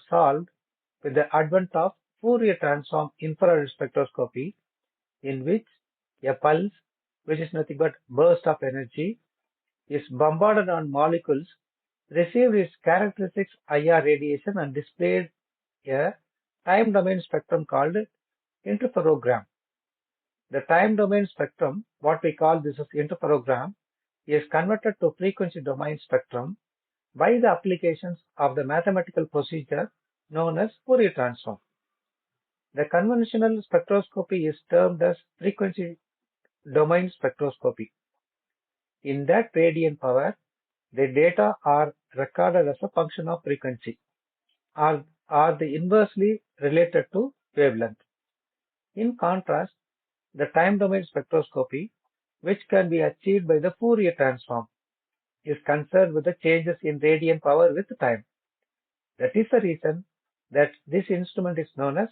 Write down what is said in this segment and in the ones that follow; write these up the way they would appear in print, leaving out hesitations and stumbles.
was solved with the advent of Fourier Transform Infrared Spectroscopy, in which a pulse, which is nothing but burst of energy, is bombarded on molecules, received its characteristic IR radiation and displayed a time domain spectrum called interferogram. The time domain spectrum, what we call this as interferogram, is converted to frequency domain spectrum by the applications of the mathematical procedure known as Fourier transform. The conventional spectroscopy is termed as frequency domain spectroscopy. In that radiant power, the data are recorded as a function of frequency, or the inversely related to wavelength. In contrast, the time domain spectroscopy, which can be achieved by the Fourier transform, is concerned with the changes in radiant power with time. That is the reason that this instrument is known as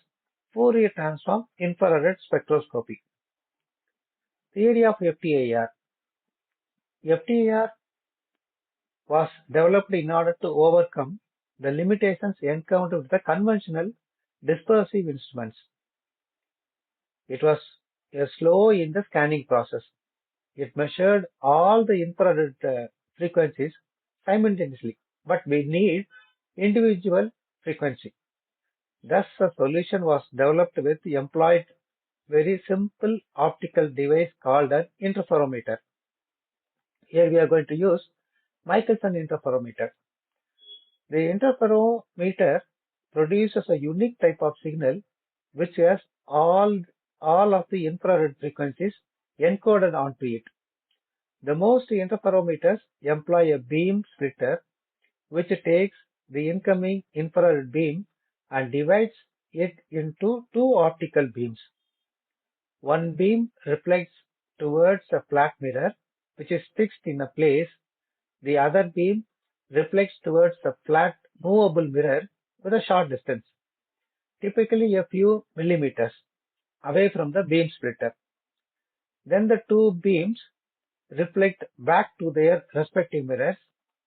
Fourier Transform Infrared Spectroscopy. Theory of FTIR. FTIR was developed in order to overcome the limitations encountered with the conventional dispersive instruments. It was slow in the scanning process. It measured all the infrared frequencies simultaneously, but we need individual frequency. Thus, a solution was developed with employed very simple optical device called an interferometer. Here we are going to use Michelson interferometer. The interferometer produces a unique type of signal which has all of the infrared frequencies encoded onto it. The most interferometers employ a beam splitter which takes the incoming infrared beam and divides it into two optical beams. One beam reflects towards a flat mirror which is fixed in a place. The other beam reflects towards a flat movable mirror with a short distance, typically a few millimeters away from the beam splitter. Then the two beams reflect back to their respective mirrors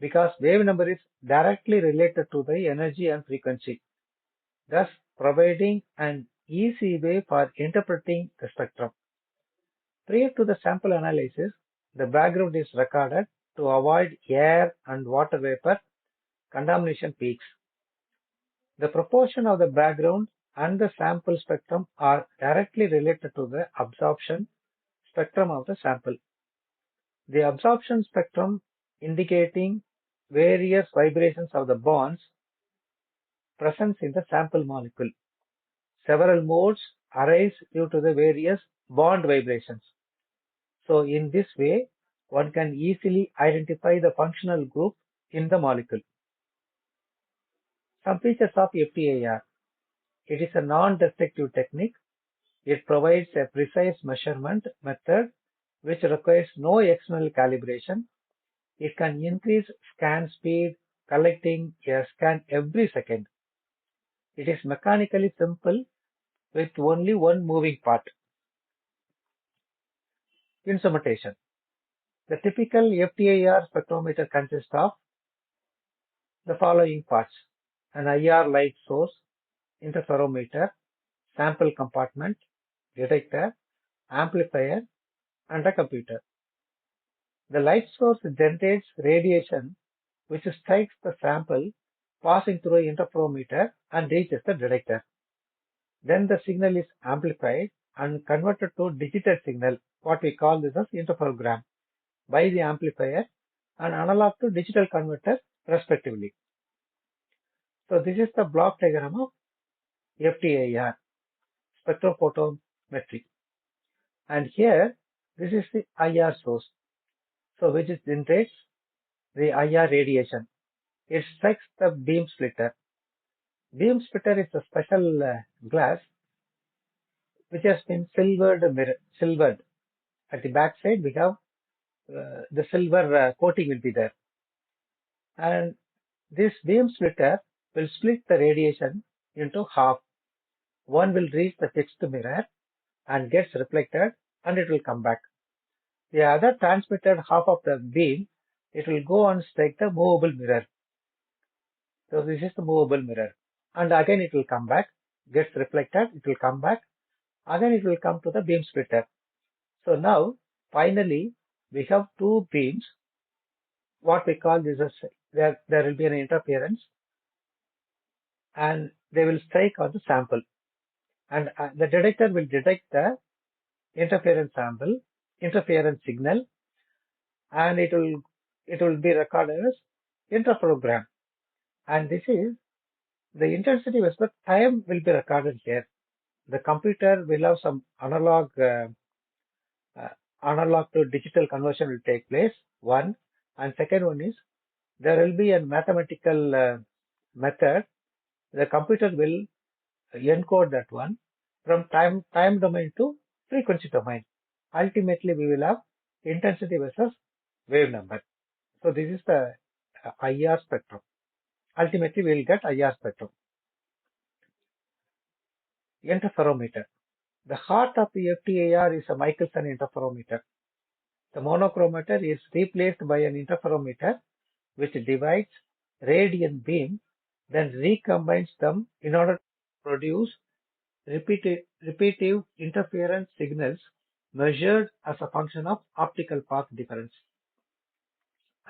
because wave number is directly related to the energy and frequency, thus providing an easy way for interpreting the spectrum. Prior to the sample analysis, the background is recorded to avoid air and water vapor contamination peaks. The proportion of the background and the sample spectrum are directly related to the absorption spectrum of the sample. The absorption spectrum indicating various vibrations of the bonds present in the sample molecule. Several modes arise due to the various bond vibrations. So in this way, one can easily identify the functional group in the molecule. Some features of FTIR. It is a non-destructive technique. It provides a precise measurement method which requires no external calibration. It can increase scan speed, collecting a scan every second. It is mechanically simple with only one moving part. Instrumentation. The typical FTIR spectrometer consists of the following parts: an IR light source, interferometer, sample compartment, detector, amplifier, and a computer. The light source generates radiation which strikes the sample passing through an interferometer and reaches the detector. Then the signal is amplified and converted to digital signal, what we call this as interferogram, by the amplifier and analog to digital converter respectively. So this is the block diagram of FTIR, spectrophotometry. And here, this is the IR source, so which generates the IR radiation. It strikes the beam splitter. Beam splitter is a special glass which has been silvered. At the back side, we have the silver coating will be there. And this beam splitter will split the radiation into half. One will reach the fixed mirror and gets reflected and it will come back. The other transmitted half of the beam, it will go and strike the movable mirror. So this is the movable mirror. And again it will come back, gets reflected, it will come back. Again it will come to the beam splitter. So now, finally, we have two beams. What we call this as, there will be an interference and they will strike on the sample. And the detector will detect the interference sample. interference signal, and it will be recorded as interferogram. And this is the intensity versus the time will be recorded here. The computer will have some analog to digital conversion will take place, one. And second one is there will be a mathematical method. The computer will encode that one from time domain to frequency domain. Ultimately, we will have intensity versus wave number. So this is the IR spectrum. Ultimately, we will get IR spectrum. Interferometer. The heart of the FTIR is a Michelson interferometer. The monochromator is replaced by an interferometer which divides radiant beam, then recombines them in order to produce repetitive interference signals measured as a function of optical path difference.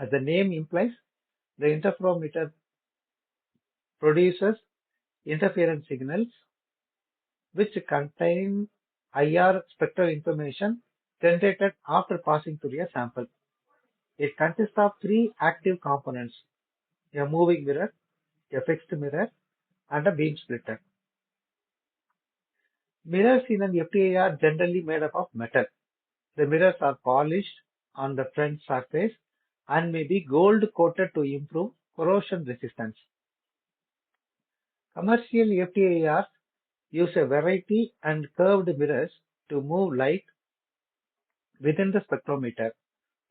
As the name implies, the interferometer produces interference signals which contain IR spectral information generated after passing through a sample. It consists of three active components: a moving mirror, a fixed mirror, and a beam splitter. Mirrors in an FTIR are generally made up of metal. The mirrors are polished on the front surface and may be gold coated to improve corrosion resistance. Commercial FTIRs use a variety and curved mirrors to move light within the spectrometer,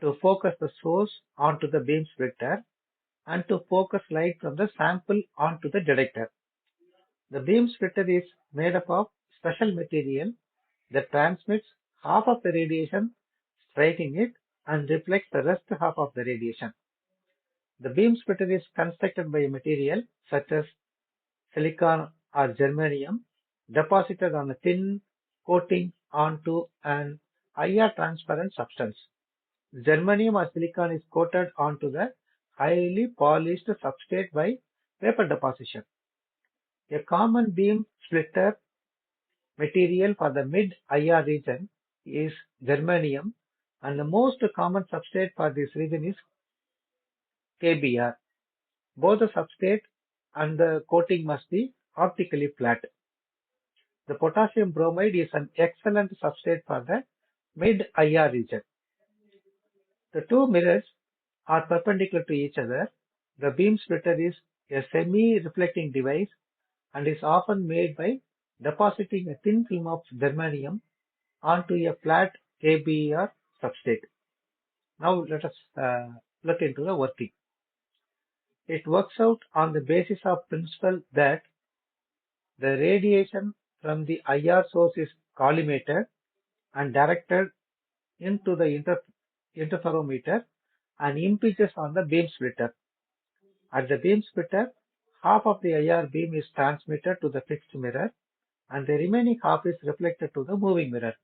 to focus the source onto the beam splitter, and to focus light from the sample onto the detector. The beam splitter is made up of special material that transmits half of the radiation straight in it and reflects the rest half of the radiation. The beam splitter is constructed by a material such as silicon or germanium deposited on a thin coating onto an IR transparent substance. Germanium or silicon is coated onto the highly polished substrate by vapor deposition. A common beam splitter material for the mid-IR region is germanium, and the most common substrate for this region is KBr. Both the substrate and the coating must be optically flat. The potassium bromide is an excellent substrate for the mid-IR region. The two mirrors are perpendicular to each other. The beam splitter is a semi-reflecting device and is often made by depositing a thin film of germanium onto a flat KBr substrate. Now let us look into the working. It works out on the basis of principle that the radiation from the IR source is collimated and directed into the interferometer and impinges on the beam splitter. At the beam splitter, half of the IR beam is transmitted to the fixed mirror and the remaining half is reflected to the moving mirror.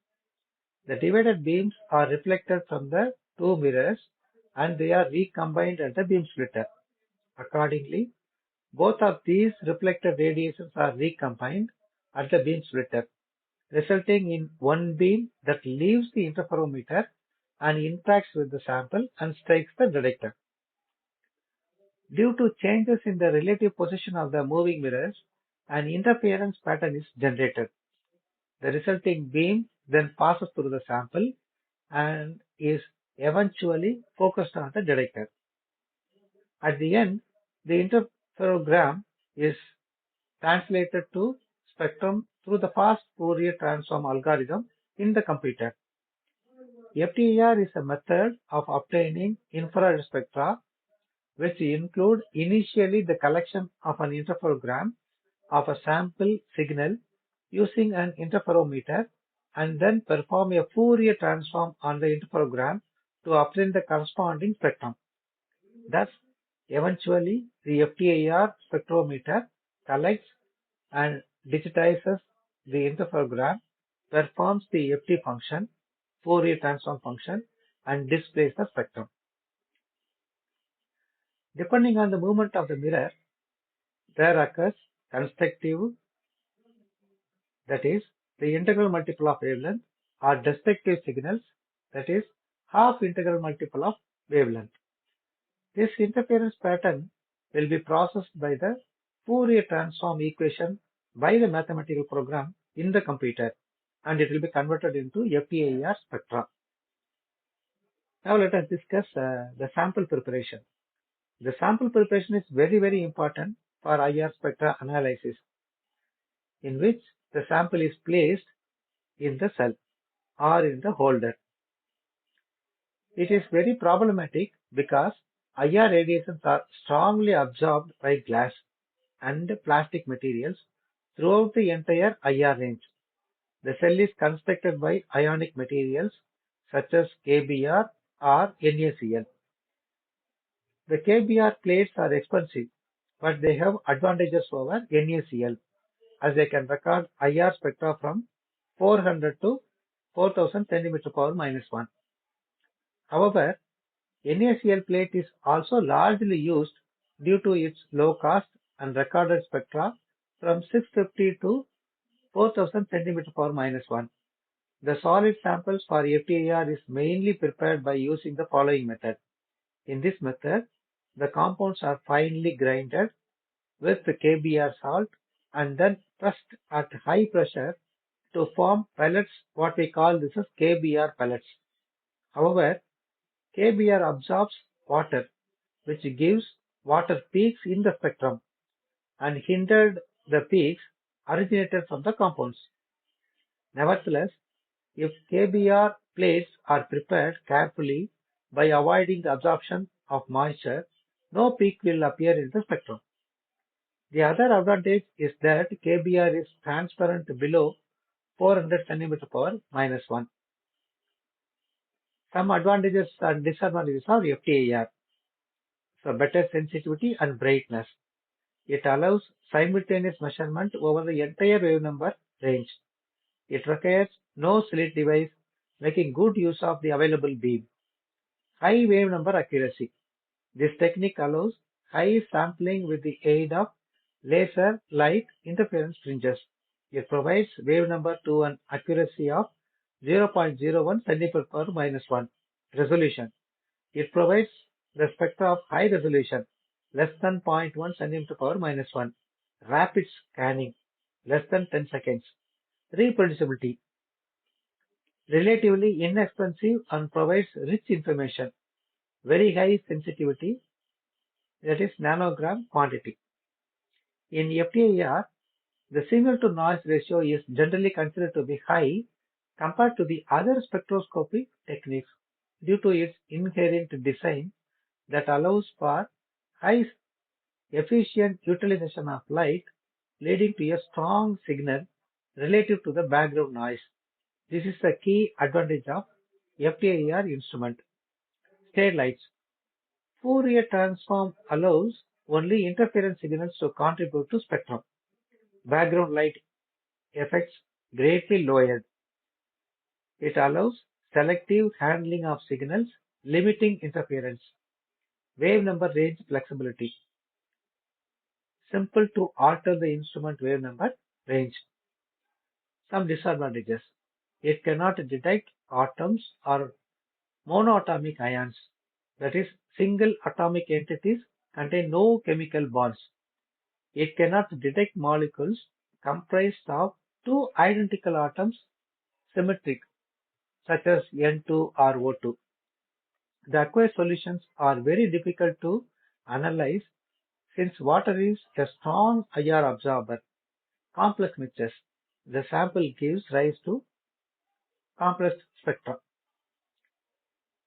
The divided beams are reflected from the two mirrors and they are recombined at the beam splitter. Accordingly, both of these reflected radiations are recombined at the beam splitter, resulting in one beam that leaves the interferometer and interacts with the sample and strikes the detector. Due to changes in the relative position of the moving mirrors, an interference pattern is generated. The resulting beam then passes through the sample and is eventually focused on the detector. At the end, the interferogram is translated to spectrum through the fast Fourier transform algorithm in the computer. FTIR is a method of obtaining infrared spectra which include initially the collection of an interferogram of a sample signal using an interferometer and then perform a Fourier transform on the interferogram to obtain the corresponding spectrum. Thus, eventually the FTIR spectrometer collects and digitizes the interferogram, performs the FT function, Fourier transform function, and displays the spectrum. Depending on the movement of the mirror, there occurs constructive, that is, the integral multiple of wavelength, or destructive signals, that is half integral multiple of wavelength. This interference pattern will be processed by the Fourier transform equation by the mathematical program in the computer, and it will be converted into FTIR spectra. Now let us discuss the sample preparation. The sample preparation is very important for IR spectra analysis, in which the sample is placed in the cell or in the holder. It is very problematic because IR radiations are strongly absorbed by glass and plastic materials throughout the entire IR range. The cell is constructed by ionic materials such as KBr or NaCl. The KBr plates are expensive, but they have advantages over NaCl, as they can record IR spectra from 400 to 4000 cm^-1. However, NaCl plate is also largely used due to its low cost and recorded spectra from 650 to 4000 cm^-1. The solid samples for FTIR is mainly prepared by using the following method. In this method, the compounds are finely grinded with the KBr salt and then pressed at high pressure to form pellets, what we call this as KBr pellets. However, KBr absorbs water, which gives water peaks in the spectrum, and hindered the peaks originated from the compounds. Nevertheless, if KBr plates are prepared carefully by avoiding the absorption of moisture, no peak will appear in the spectrum. The other advantage is that KBr is transparent below 400 cm^-1. Some advantages and disadvantages of FTIR. So better sensitivity and brightness. It allows simultaneous measurement over the entire wave number range. It requires no slit device, making good use of the available beam. High wave number accuracy. This technique allows high sampling with the aid of laser light interference fringes. It provides wave number to an accuracy of 0.01 cm^-1. Resolution. It provides the spectra of high resolution, less than 0.1 cm^-1. Rapid scanning, less than 10 seconds. Reproducibility. Relatively inexpensive and provides rich information. Very high sensitivity, that is nanogram quantity. In FTIR, the signal to noise ratio is generally considered to be high compared to the other spectroscopy techniques due to its inherent design that allows for high efficient utilization of light, leading to a strong signal relative to the background noise. This is the key advantage of FTIR instrument. State lights. Fourier transform allows only interference signals to contribute to spectrum. Background light effects greatly lowered. It allows selective handling of signals, limiting interference. Wave number range flexibility. Simple to alter the instrument wave number range. Some disadvantages. It cannot detect atoms or monoatomic ions, that is, single atomic entities contain no chemical bonds. It cannot detect molecules comprised of two identical atoms symmetric, such as N2 or O2. The aqueous solutions are very difficult to analyze since water is a strong IR absorber. Complex mixtures. The sample gives rise to complex spectra.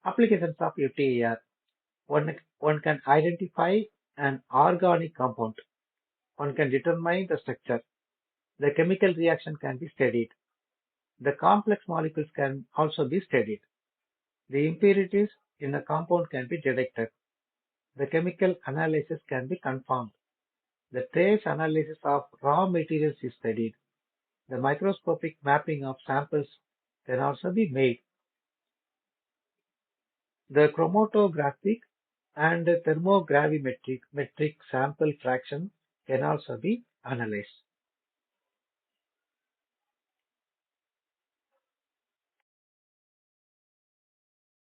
Applications of FTIR. One can identify an organic compound. One can determine the structure. The chemical reaction can be studied. The complex molecules can also be studied. The impurities in a compound can be detected. The chemical analysis can be confirmed. The trace analysis of raw materials is studied. The microscopic mapping of samples can also be made. The chromatographic and thermogravimetric sample fraction can also be analyzed.